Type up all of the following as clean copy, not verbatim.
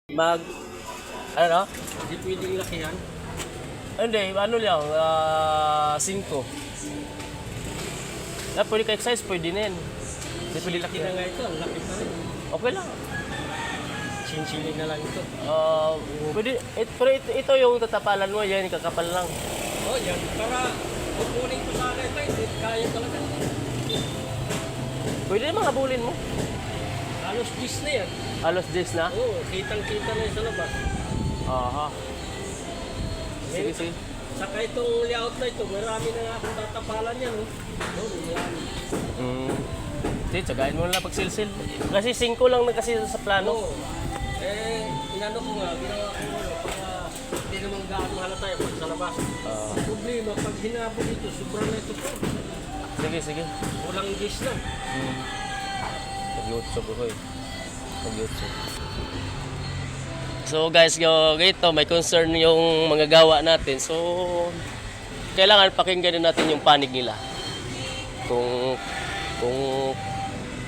Mag, ano? Hindi pwedeng lakihan. Hindi, ano lang, 5. Pwede ka exercise, pwede na yan. Hindi pwede Laki laki na nga ito, ang laki pa rin. Okay lang. Sinsili na lang ito. Pwede, pero ito yung tatapalan mo, yan, kakapal lang. Oh, yan. Para kukunin ko sana ito, hindi kaya talaga. Pwede naman habulin mo. Halos 10 na yan. Alos 10 na. Oo, kitang-kita na yun sa labas. Aha. Sige, sige. Saka itong layout na ito, marami na nga akong tatapalan yan. Oh. Oh, marami. Sige, tsagain mo lang pagsilsil. Kasi 5 lang na kasi sa plano. Oo. Inano ko nga, ginawa ko para hindi naman gaano halata yung pag sa labas. Problema, pag hinabol ito, sobrang na ito po. Sige, sige. Walang gis na. Mag-YouTube ako eh. Mag-YouTube. So guys, ganito, may concern yung mga gawa natin. So, kailangan pakinggan din natin yung panig nila. Kung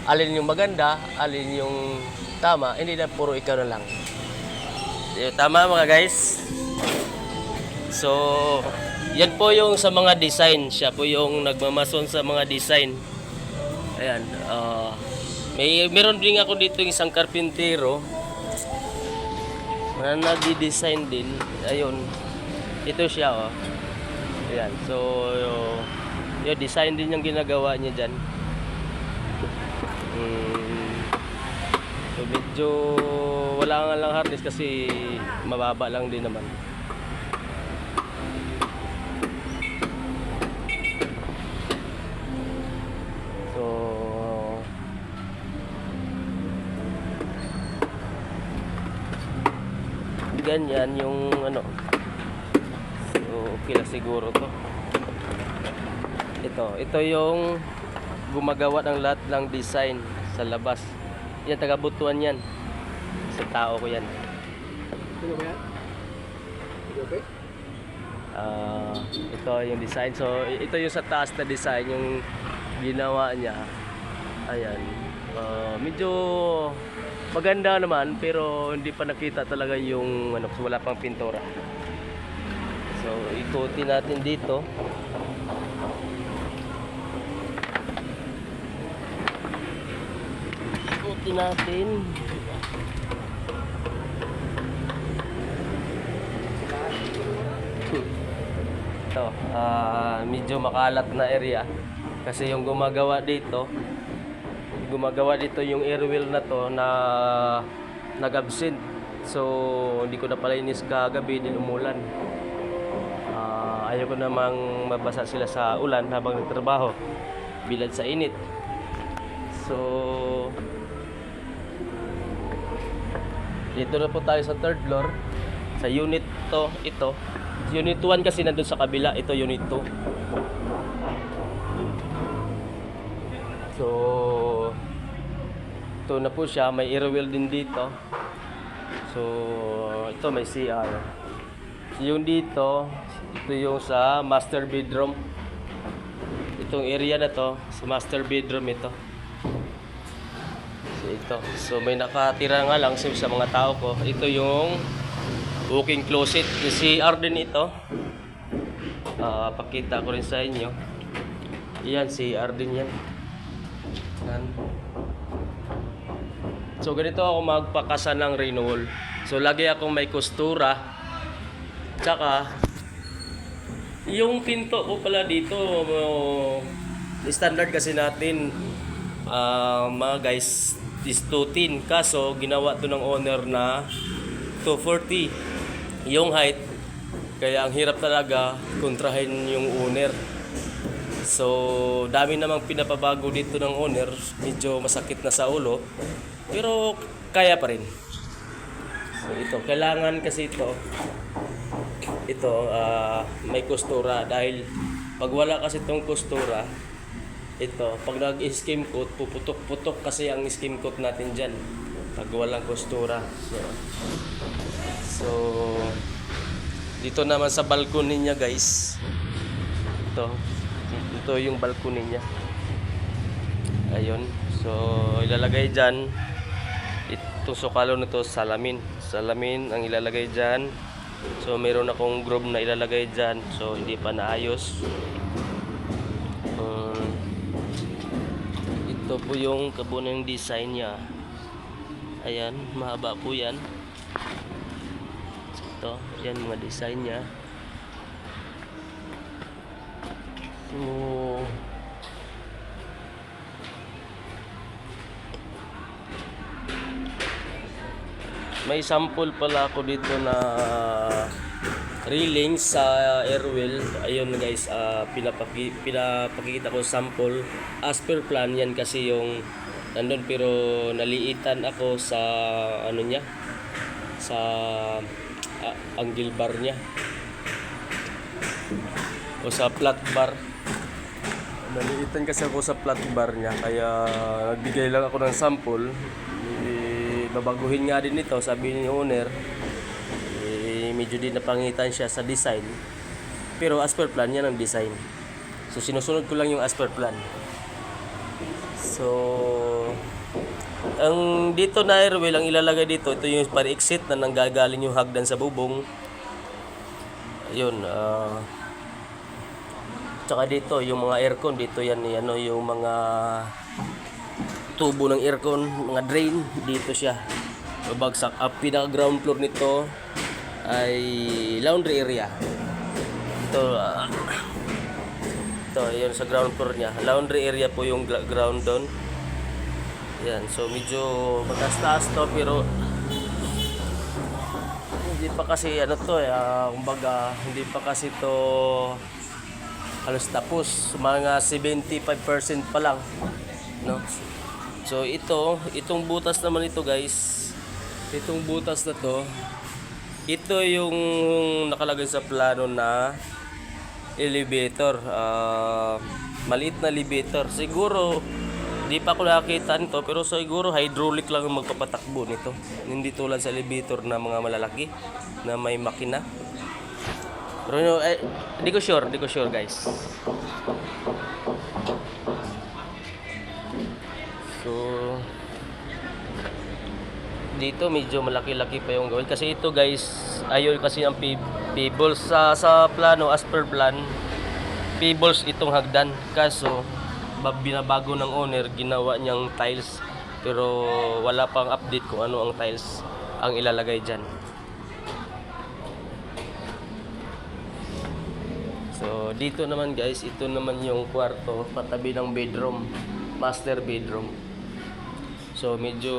alin yung maganda, alin yung tama, hindi na puro ikaw na lang. Tama mga guys. So, yan po yung sa mga design. Siya po yung nagmamason sa mga design. Ayan. Meron din ako dito isang karpintero na nag-design din. Ayun. Ito siya, oh. Ayan. So, yung design din yung ginagawa niya dyan. So, medyo wala nga lang hardness kasi mababa lang din naman. So, ganyan yung ano. So, okay na siguro to. Ito yung gumagawa ng lahat ng design sa labas. Yan, taga-butuan yan. Sa tao ko yan. Sino ba yan? Ito ba? Ito yung design. So, ito yung sa taas na design yung ginawa niya. Ayan. Medyo maganda naman pero hindi pa nakita talaga yung ano, wala pang pintura. So, ikutin natin dito. Ikutin natin. Ito, medyo makalat na area kasi yung gumagawa dito yung air wheel na to na nag-absent. So, hindi ko na pala inis kagabi din umulan. Ayaw ko namang mabasa sila sa ulan habang nagtrabaho bilad sa init. So, dito na po tayo sa 3rd floor sa unit ito. Unit 1 kasi nandun sa kabila, ito unit 2. So, ito na po siya, may air wheel din dito. So, ito may CR. Yung dito, ito yung sa master bedroom. Itong area na to, sa master bedroom ito. So, ito. So, may nakatira nga lang sa mga tao ko. Ito yung walk-in closet. Yung CR din ito. Pakita ko rin sa inyo. Yan, CR din yan. Yan. So, ganito ako magpakasa ng renewal. So, lagi akong may kustura. Tsaka, yung pinto ko pala dito, standard kasi natin, mga guys, is 210. Kaso, ginawa to ng owner na 240 yung height. Kaya ang hirap talaga kontrahin yung owner. So, dami namang pinapabago dito ng owner. Medyo masakit na sa ulo. Pero, kaya pa rin. So, ito. Kailangan kasi ito, may kustura. Dahil, pag wala kasi itong kustura, ito, pag nag-skim coat, puputok-putok kasi ang skim coat natin dyan. Pag walang kustura. So, dito naman sa balcony niya, guys. Ito yung balcony niya. Ayun. So, ilalagay dyan Itong sukalo nito salamin. Salamin ang ilalagay dyan. So meron akong groove na ilalagay dyan. So hindi pa naayos. Ito po yung kabunang design niya. Ayan, mahaba po yan. Ito, yan mga design niya. So, may sample pala ako dito na railing sa airwheel. Ayun guys, pinapakita ko sample as per plan. Yan kasi yung nandun, pero naliitan ako sa ano niya, sa angle bar niya o sa flat bar. Naliitan kasi ako sa flat bar niya, kaya nagbigay lang ako ng sample. Babaguhin nga din ito, sabi ni owner. Medyo din napangitan siya sa design, pero as per plan yan ang design. So sinusunod ko lang yung as per plan. So ang dito na airwheel ang ilalagay dito, ito yung para exit na nanggagaling yung hagdan sa bubong. Ayun, tsaka dito yung mga aircon dito, yan ano yung mga tubo ng aircon, mga drain dito siya babagsak. Ang pinaka ground floor nito ay laundry area. Ito yun sa ground floor niya, laundry area po yung ground doon. Yan, so medyo mataas-taas to, pero hindi pa kasi ano to, kumbaga hindi pa kasi to halos tapos, mga 75% pa lang, no? So itong butas naman ito guys, itong butas na to, ito yung nakalagay sa plano na elevator, maliit na elevator. Siguro di pa ako nakakita nito, pero siguro hydraulic lang ang magpapatakbo nito, hindi tulad sa elevator na mga malalaki na may makina. Pero di ko sure guys. So dito medyo malaki-laki pa yung gawin, kasi ito guys, ayun kasi ang pebbles sa plano, as per plan, pebbles itong hagdan. Kaso binabago ng owner, ginawa niyang tiles, pero wala pang update kung ano ang tiles ang ilalagay dyan. So dito naman guys, ito naman yung kwarto patabi ng bedroom, master bedroom. So medyo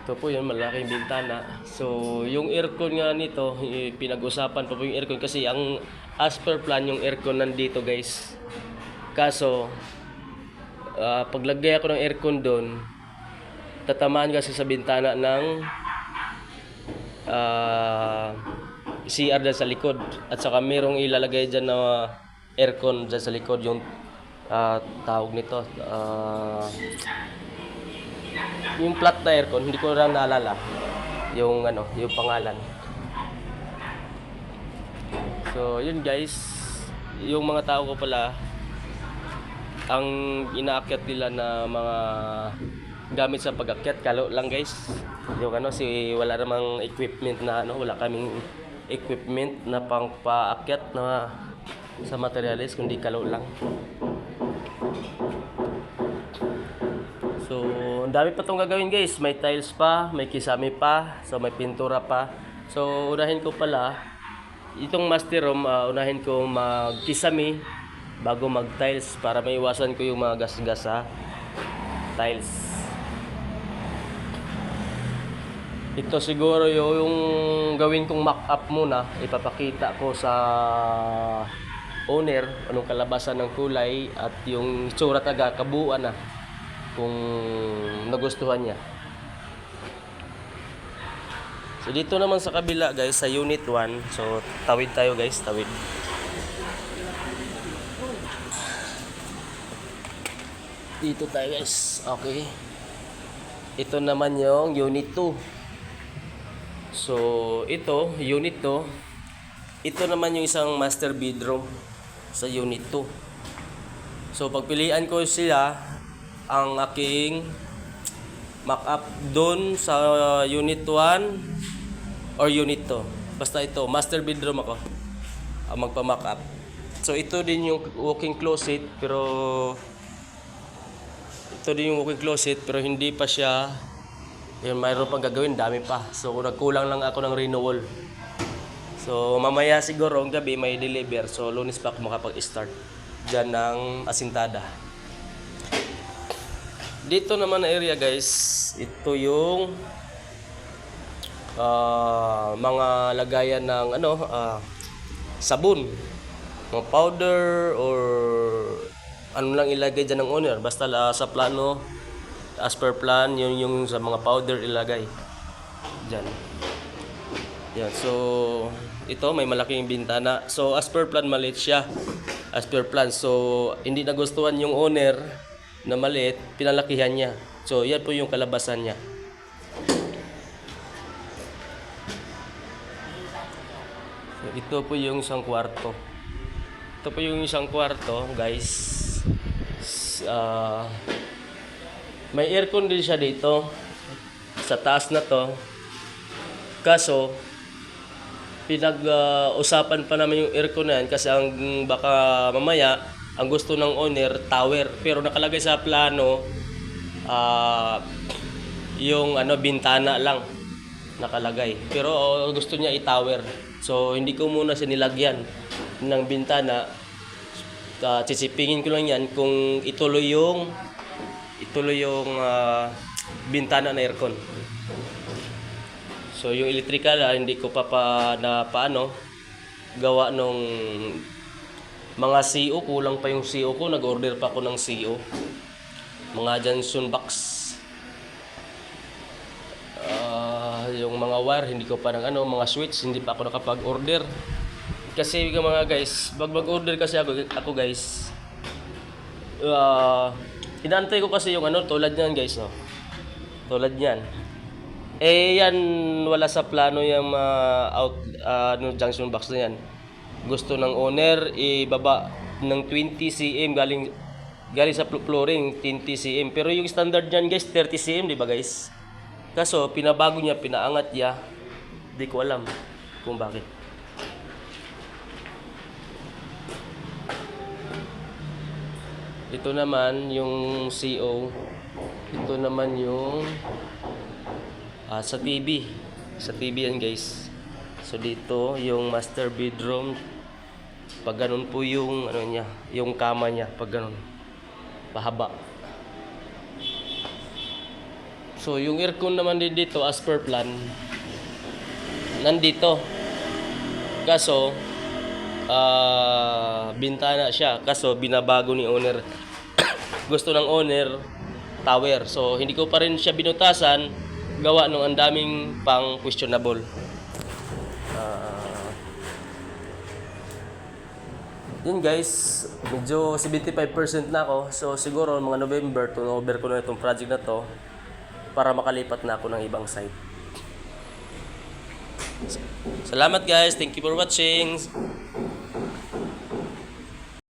ito po yun, malaking bintana. So yung aircon nga nito, pinag-usapan pa po yung aircon, kasi ang as per plan yung aircon nandito guys. Kaso paglagay ako ng aircon doon, tatamaan kasi sa bintana ng CR dyan sa likod, at saka merong ilalagay dyan na aircon dyan sa likod, yung tawag nito, yung flat na aircon, hindi ko lang naalala yung ano, yung pangalan. So yun guys, yung mga tao ko pala, ang inaakyat nila na mga gamit sa pag-akyat, kalo lang guys. Yung ano, wala namang equipment na ano, wala kaming equipment na pang paakyat na sa materials, kundi kalo lang. So ang dami pa itong gagawin guys, may tiles pa, may kisame pa, so may pintura pa. So unahin ko pala itong master room, unahin ko magkisame bago mag tiles, para maiwasan ko yung mga gas-gas sa tiles. Ito siguro yung gawin kong mock-up muna, ipapakita ko sa owner anong kalabasan ng kulay at yung itsura taga kabuuan na, kung nagustuhan niya. So dito naman sa kabila guys, sa unit 1, so tawid tayo guys, tawid. Dito tayo guys, okay. Ito naman yung unit 2. So ito, unit 2, ito naman yung isang master bedroom. sa Unit 2. So pagpilian ko sila, ang aking mock-up doon sa Unit 1 or Unit 2. Basta ito, master bedroom ako ang magpa-mock up. So ito din yung walk-in closet pero hindi pa siya yun, mayroon pang gagawin, dami pa. So nagkulang lang ako ng renewal. So mamaya siguro ang gabi may deliver. So Lunes pa ako makapag-start dyan ng asintada. Dito naman na area guys, ito yung mga lagayan ng sabon, mga powder or ano lang ilagay dyan ng owner. Basta sa plano, as per plan, yun yung sa mga powder ilagay dyan. Yan, so ito may malaking bintana. So as per plan maliit siya. As per plan. So hindi nagustuhan yung owner na maliit, pinalakihan niya. So yan po yung kalabasan niya. So, ito po yung isang kwarto. Ito po yung isang kwarto, guys. May aircon din siya dito sa taas na to. Kaso pinag-usapan pa naman yung aircon na yan kasi ang baka mamaya ang gusto ng owner tower, pero nakalagay sa plano yung bintana lang nakalagay, pero gusto niya i-tower. So hindi ko muna sinilagyan ng bintana. Sisipingin ko lang yan kung ituloy yung bintana na aircon. So yung electrical hindi ko pa gawa nung mga CO, kulang pa yung CO ko, nag-order pa ako ng CO. Mga Johnson box. Yung mga wire hindi ko pa mga switch hindi pa ako nakapag-order. Kasi mga guys, mag-order kasi ako guys. Inaantay ko kasi yung tulad niyan guys, no. Tulad niyan. Yan wala sa plano yung junction box na yan. Gusto ng owner ibaba ng 20 cm galing sa flooring 20 cm. Pero yung standard niyan guys 30 cm, di ba guys? Kaso pinabago niya, pinaangat niya. Di ko alam kung bakit. Ito naman yung CO. Ito naman yung sa TV. Sa TV yan guys. So dito yung master bedroom. Pag ganun po yung yung kama niya, pag ganun. Pahaba. So yung aircon naman din dito as per plan nandito. Kaso bintana siya, kaso binabago ni owner. Gusto ng owner tower. So hindi ko pa rin siya binutasan, gawa nung ang daming pang questionable. Yun guys, medyo 75% na ako. So siguro mga November ko na itong project na to para makalipat na ako ng ibang site. Salamat guys, thank you for watching.